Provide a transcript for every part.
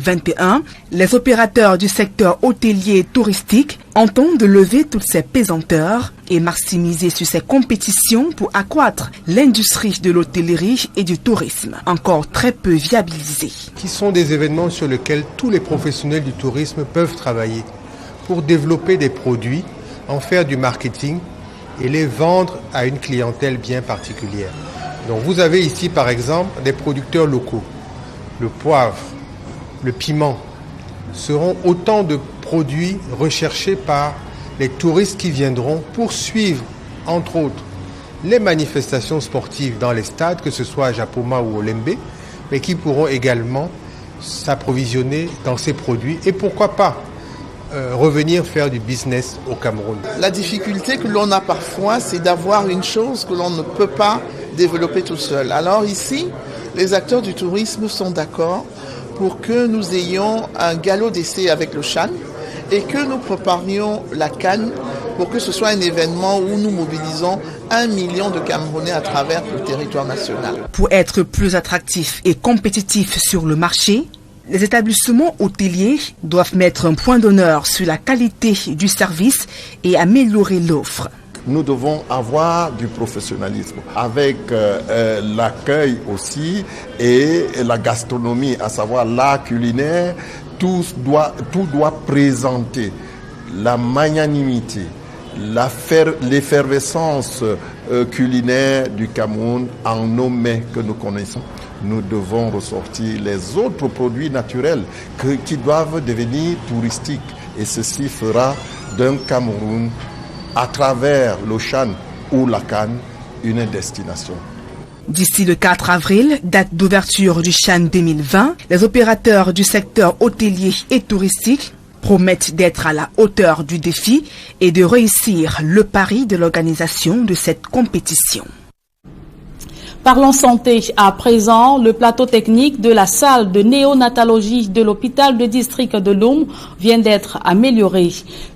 2021, les opérateurs du secteur hôtelier et touristique entendent lever toutes ces pesanteurs et maximiser sur ces compétitions pour accroître l'industrie de l'hôtellerie et du tourisme, encore très peu viabilisée. Qui sont des événements sur lesquels tous les professionnels du tourisme peuvent travailler pour développer des produits, en faire du marketing et les vendre à une clientèle bien particulière. Donc vous avez ici par exemple des producteurs locaux, le poivre, le piment seront autant de produits recherchés par les touristes qui viendront pour suivre, entre autres, les manifestations sportives dans les stades, que ce soit à Japoma ou au Lembe, mais qui pourront également s'approvisionner dans ces produits et pourquoi pas revenir faire du business au Cameroun. La difficulté que l'on a parfois, c'est d'avoir une chose que l'on ne peut pas développer tout seul. Alors ici, les acteurs du tourisme sont d'accord pour que nous ayons un galop d'essai avec le Chan et que nous préparions la Cannes pour que ce soit un événement où nous mobilisons 1 million de Camerounais à travers le territoire national. Pour être plus attractifs et compétitifs sur le marché, les établissements hôteliers doivent mettre un point d'honneur sur la qualité du service et améliorer l'offre. Nous devons avoir du professionnalisme avec l'accueil aussi et la gastronomie, à savoir l'art culinaire. Tout doit présenter la magnanimité, l'effervescence culinaire du Cameroun en nos mets que nous connaissons. Nous devons ressortir les autres produits naturels qui doivent devenir touristiques. Et ceci fera d'un Cameroun, à travers l'Ochan ou la Cannes, une destination. D'ici le 4 avril, date d'ouverture du Chan 2020, les opérateurs du secteur hôtelier et touristique promettent d'être à la hauteur du défi et de réussir le pari de l'organisation de cette compétition. Parlons santé à présent. Le plateau technique de la salle de néonatologie de l'hôpital de district de Loum vient d'être amélioré.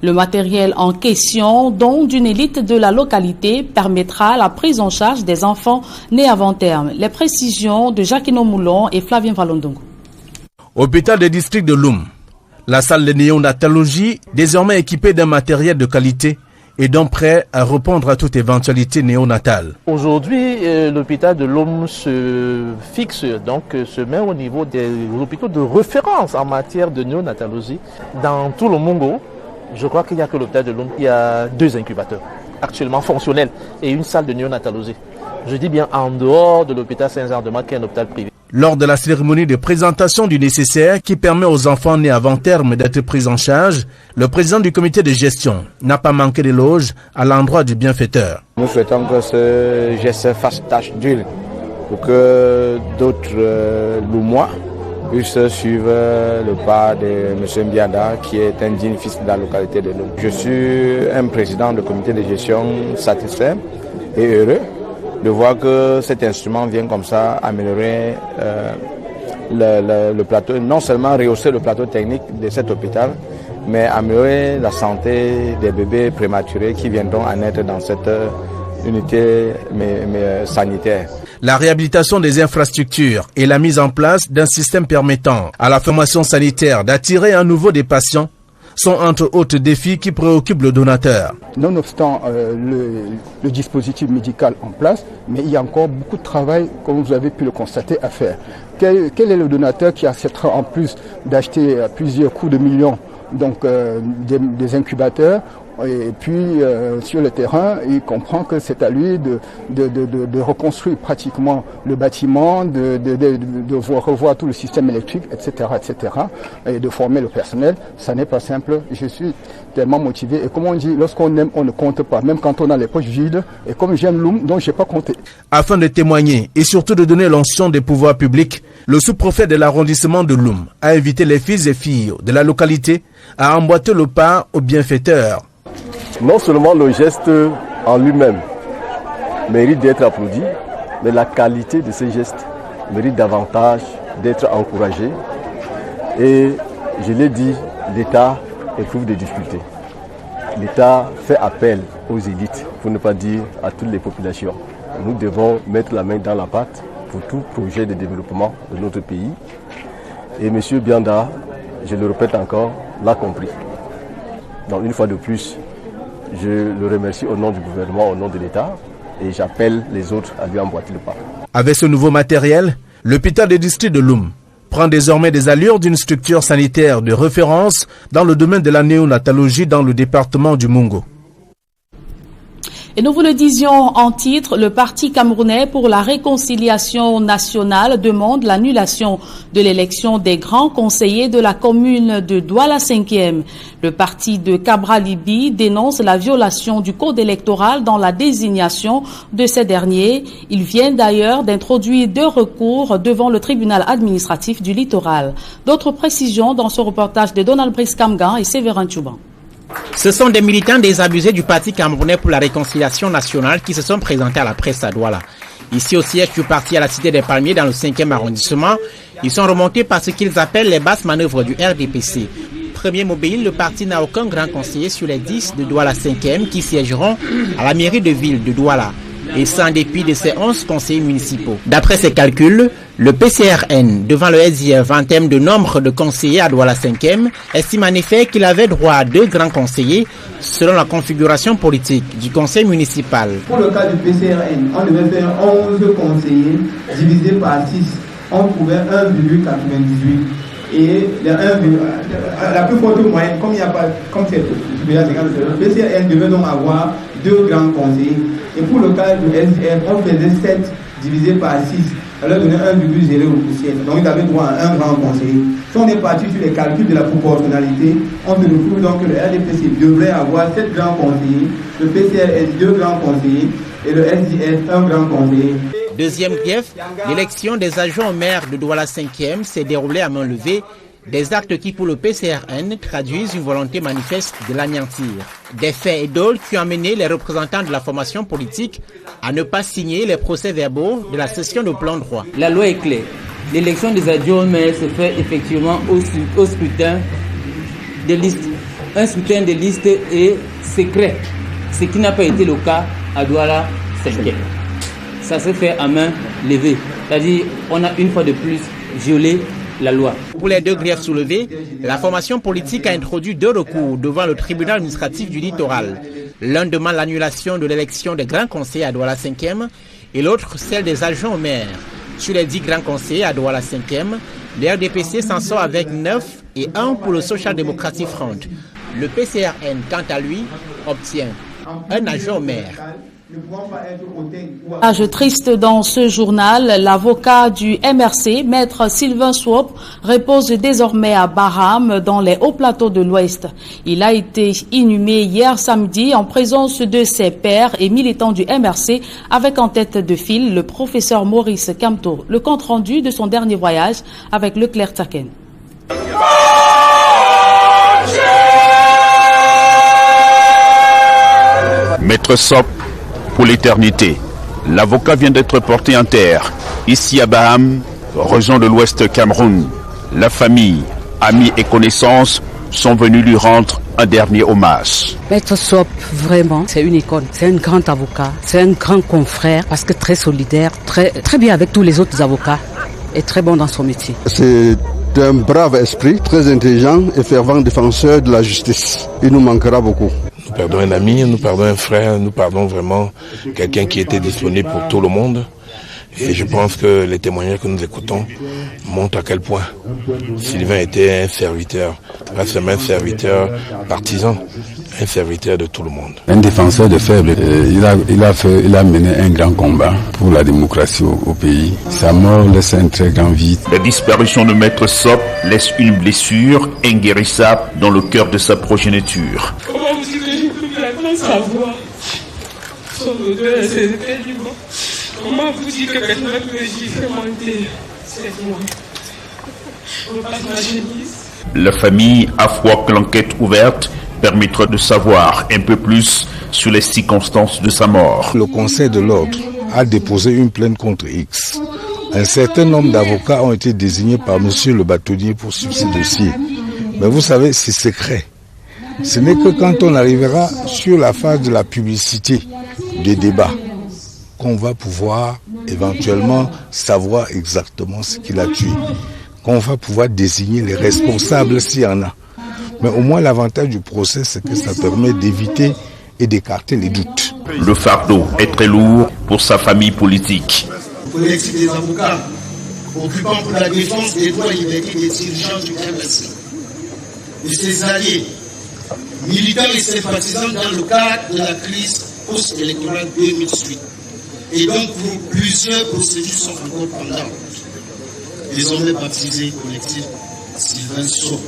Le matériel en question, dont d'une élite de la localité, permettra la prise en charge des enfants nés avant terme. Les précisions de Jacquino Moulon et Flavien Valondongo. Hôpital de district de Loum, la salle de néonatologie, désormais équipée d'un matériel de qualité, et donc prêt à répondre à toute éventualité néonatale. Aujourd'hui, l'hôpital de Loum se met au niveau des hôpitaux de référence en matière de néonatologie. Dans tout le Mongo, je crois qu'il n'y a que l'hôpital de Loum, il y a 2 incubateurs actuellement fonctionnels et une salle de néonatologie. Je dis bien en dehors de l'hôpital Saint-Jean-de-Marc qui est un hôpital privé. Lors de la cérémonie de présentation du nécessaire qui permet aux enfants nés avant terme d'être pris en charge, le président du comité de gestion n'a pas manqué d'éloges à l'endroit du bienfaiteur. Nous souhaitons que ce geste fasse tâche d'huile pour que d'autres Loumois puissent suivre le pas de M. Mbianda qui est un digne fils de la localité de Loum. Je suis un président du comité de gestion satisfait et heureux de voir que cet instrument vient comme ça améliorer le plateau, non seulement rehausser le plateau technique de cet hôpital, mais améliorer la santé des bébés prématurés qui viendront à naître dans cette unité sanitaire. La réhabilitation des infrastructures et la mise en place d'un système permettant à la formation sanitaire d'attirer à nouveau des patients sont entre autres défis qui préoccupent le donateur. Nonobstant le dispositif médical en place, mais il y a encore beaucoup de travail, comme vous avez pu le constater, à faire. Quel est le donateur qui acceptera en plus d'acheter à plusieurs coups de millions donc, des incubateurs? Et puis sur le terrain, il comprend que c'est à lui de reconstruire pratiquement le bâtiment, de revoir tout le système électrique, etc., et de former le personnel. Ça n'est pas simple. Je suis tellement motivé. Et comme on dit, lorsqu'on aime, on ne compte pas, même quand on a les poches vides. Et comme j'aime Loum, donc je n'ai pas compté. Afin de témoigner et surtout de donner l'onction des pouvoirs publics, le sous-préfet de l'arrondissement de Loum a invité les fils et filles de la localité à emboîter le pas aux bienfaiteurs. Non seulement le geste en lui-même mérite d'être applaudi, mais la qualité de ces gestes mérite davantage d'être encouragée. Et je l'ai dit, l'État éprouve des difficultés. L'État fait appel aux élites, pour ne pas dire à toutes les populations. Nous devons mettre la main dans la pâte pour tout projet de développement de notre pays. Et M. Bianda, je le répète encore, l'a compris. Donc une fois de plus, je le remercie au nom du gouvernement, au nom de l'État, et j'appelle les autres à lui emboîter le pas. Avec ce nouveau matériel, l'hôpital de district de Loum prend désormais des allures d'une structure sanitaire de référence dans le domaine de la néonatologie dans le département du Mungo. Et nous vous le disions en titre, le Parti camerounais pour la réconciliation nationale demande l'annulation de l'élection des grands conseillers de la commune de Douala 5e. Le parti de Cabra-Libi dénonce la violation du code électoral dans la désignation de ces derniers. Il vient d'ailleurs d'introduire 2 recours devant le tribunal administratif du littoral. D'autres précisions dans ce reportage de Donald Brice Kamgan et Séverin Tchouban. Ce sont des militants désabusés du Parti camerounais pour la réconciliation nationale qui se sont présentés à la presse à Douala. Ici au siège du parti à la Cité des Palmiers dans le 5e arrondissement, ils sont remontés par ce qu'ils appellent les basses manœuvres du RDPC. Premier mobile, le parti n'a aucun grand conseiller sur les 10 de Douala 5e qui siégeront à la mairie de ville de Douala. Et ça en dépit de ses 11 conseillers municipaux. D'après ses calculs, le PCRN, devant le SIF en termes de nombre de conseillers à Douala 5e, estime en effet qu'il avait droit à 2 grands conseillers selon la configuration politique du conseil municipal. Pour le cas du PCRN, on devait faire 11 conseillers divisé par 6. On trouvait 1,98. Et la plus forte moyenne, comme il n'y a pas, comme c'est le PCRN devait donc avoir 2 grands conseillers. Et pour le cas du SDF, on faisait 7 divisé par 6. Ça leur donnait 1,0 au poussière. Donc ils avaient droit à un grand conseiller. Si on est parti sur les calculs de la proportionnalité, on se retrouve donc que le RDPC devrait avoir 7 grands conseillers, le PCRN 2 grands conseillers et le SDF 1 grand conseiller. Deuxième grief, l'élection des agents au maire de Douala 5e s'est déroulée à main levée. Des actes qui, pour le PCRN, traduisent une volonté manifeste de l'anéantir. Des faits et dôles qui ont amené les représentants de la formation politique à ne pas signer les procès-verbaux de la session de plan droit. La loi est claire. L'élection des adjoints au maire se fait effectivement au scrutin des listes. Un scrutin de liste est secret, ce qui n'a pas été le cas à Douala 5e. Ça se fait à main levée. C'est-à-dire on a une fois de plus violé la loi. Pour les 2 griefs soulevés, la formation politique a introduit 2 recours devant le tribunal administratif du littoral. L'un demande l'annulation de l'élection des grands conseillers à Douala 5e et l'autre celle des agents au maire. Sur les 10 grands conseillers à Douala 5e, le RDPC s'en sort avec 9 et 1 pour le Social Democratic Front. Le PCRN, quant à lui, obtient un agent au maire. Page triste dans ce journal, l'avocat du MRC, maître Sylvain Swop, repose désormais à Baham dans les hauts plateaux de l'Ouest. Il a été inhumé hier samedi en présence de ses pairs et militants du MRC avec en tête de file le professeur Maurice Kamto. Le compte rendu de son dernier voyage avec Leclerc Taken. Maître Swop pour l'éternité. L'avocat vient d'être porté en terre, ici à Baham, région de l'Ouest Cameroun. La famille, amis et connaissances sont venus lui rendre un dernier hommage. Maître Swop, vraiment, c'est une icône, c'est un grand avocat, c'est un grand confrère, parce que très solidaire, très bien avec tous les autres avocats, et très bon dans son métier. C'est un brave esprit, très intelligent et fervent défenseur de la justice. Il nous manquera beaucoup. Nous perdons un ami, nous perdons un frère, nous perdons vraiment quelqu'un qui était disponible pour tout le monde. Et je pense que les témoignages que nous écoutons montrent à quel point Sylvain était un serviteur, pas seulement un serviteur partisan, un serviteur de tout le monde. Un défenseur de faibles, il a mené un grand combat pour la démocratie au pays. Sa mort laisse un très grand vide. La disparition de Maître Swop laisse une blessure inguérissable dans le cœur de sa progéniture. Comment vous dites que j'ai pu la grâce à voir son odeur, c'est tellement. Comment vous dites que quelqu'un peut gifler c'est moi. On passe ma chemise. La famille a foi que l'enquête ouverte permettra de savoir un peu plus sur les circonstances de sa mort. Le Conseil de l'ordre a déposé une plainte contre X. Un certain nombre d'avocats ont été désignés par monsieur le bâtonnier pour suivre ce dossier. Mais vous savez, c'est secret. Ce n'est que quand on arrivera sur la phase de la publicité des débats qu'on va pouvoir éventuellement savoir exactement ce qu'il a tué. qu'on va pouvoir désigner les responsables s'il y en a. Mais au moins l'avantage du procès, c'est que ça permet d'éviter et d'écarter les doutes. Le fardeau est très lourd pour sa famille politique. Le collectif des avocats occupant pour la défense des droits et libertés des dirigeants du MSC, de ses alliés, militants et sympathisants dans le cadre de la crise post-électorale 2018. Et donc plusieurs procédures sont encore pendantes. Désormais baptisé collectif Sylvain Sceaux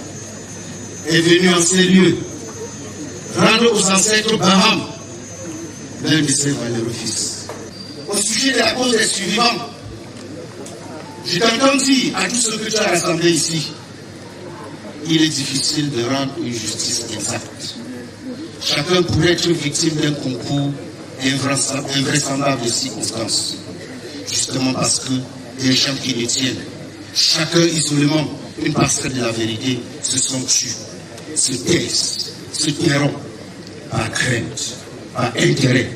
est venu en ces lieux rendre aux ancêtres Baham l'un de ses valeureux fils. Au sujet de la cause des survivants, je t'entends dire à tout ce que tu as rassemblé ici, il est difficile de rendre une justice exacte. Chacun pourrait être victime d'un concours invraisemblable de circonstances. Justement parce que des gens qui détiennent, chacun isolément, une parcelle de la vérité, se sont tués, se taisent, se tairont, par crainte, par intérêt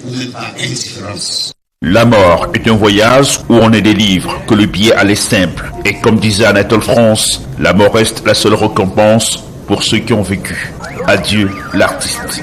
ou même par indifférence. La mort est un voyage où on ne délivre que le billet aller simple. Et comme disait Anatole France, la mort reste la seule récompense pour ceux qui ont vécu. Adieu l'artiste.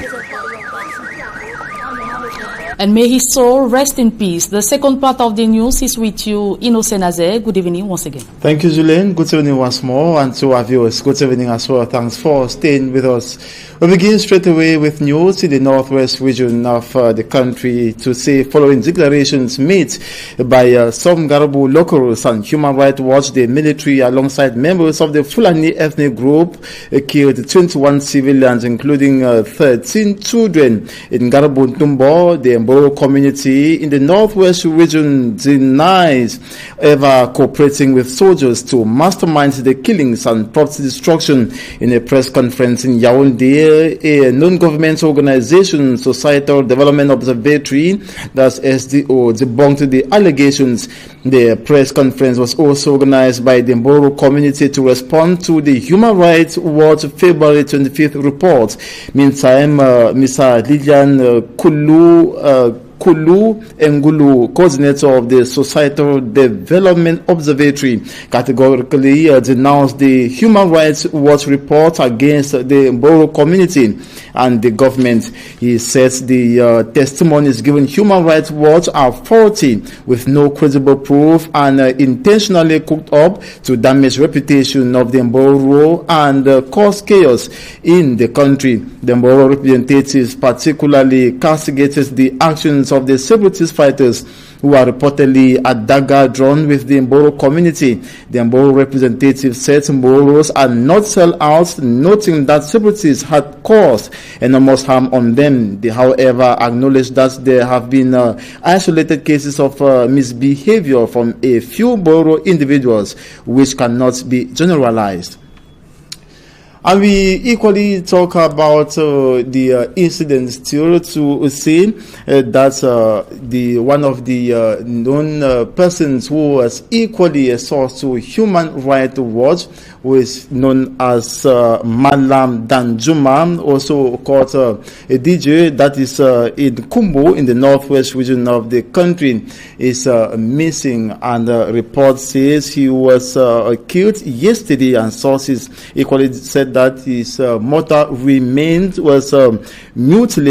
And may his soul rest in peace. The second part of the news is with you, Innocent Aze. Good evening once again. Thank you, Julien. Good evening once more. And to our viewers, good evening as well. Thanks for staying with us. We begin straight away with news in the northwest region of the country to say following declarations made by some Garbu locals and Human Rights Watch, the military alongside members of the Fulani ethnic group killed 21 civilians including 13 children in Garbu Ntumbo. The Mboro community in the northwest region denies ever cooperating with soldiers to mastermind the killings and property destruction. In a press conference in Yaoundé, a non-government organization, Societal Development Observatory, that's SDO, debunked the allegations. The press conference was also organized by the Mboro community to respond to the Human Rights Watch February 25th report. Meantime, Mr. Lilian Kulu Ngulu, coordinator of the Societal Development Observatory, categorically denounced the Human Rights Watch report against the Mboro community and the government. He says the testimonies given Human Rights Watch are faulty, with no credible proof, and intentionally cooked up to damage reputation of the Mboro and cause chaos in the country. The Mboro representatives particularly castigated the actions of the separatist fighters who are reportedly at dagger drawn with the Mboro community. The Mboro representative said Mboros are not sellouts, noting that separatists had caused enormous harm on them. They, however, acknowledged that there have been isolated cases of misbehavior from a few Mboro individuals, which cannot be generalized. And we equally talk about the incident still to say that the one of the known persons who was equally a source to Human Rights Watch, who is known as Malam Danjuma, also called a DJ, that is in Kumbu in the northwest region of the country, is missing, and report says he was killed yesterday, and sources equally said that his mortal remains was mutilated.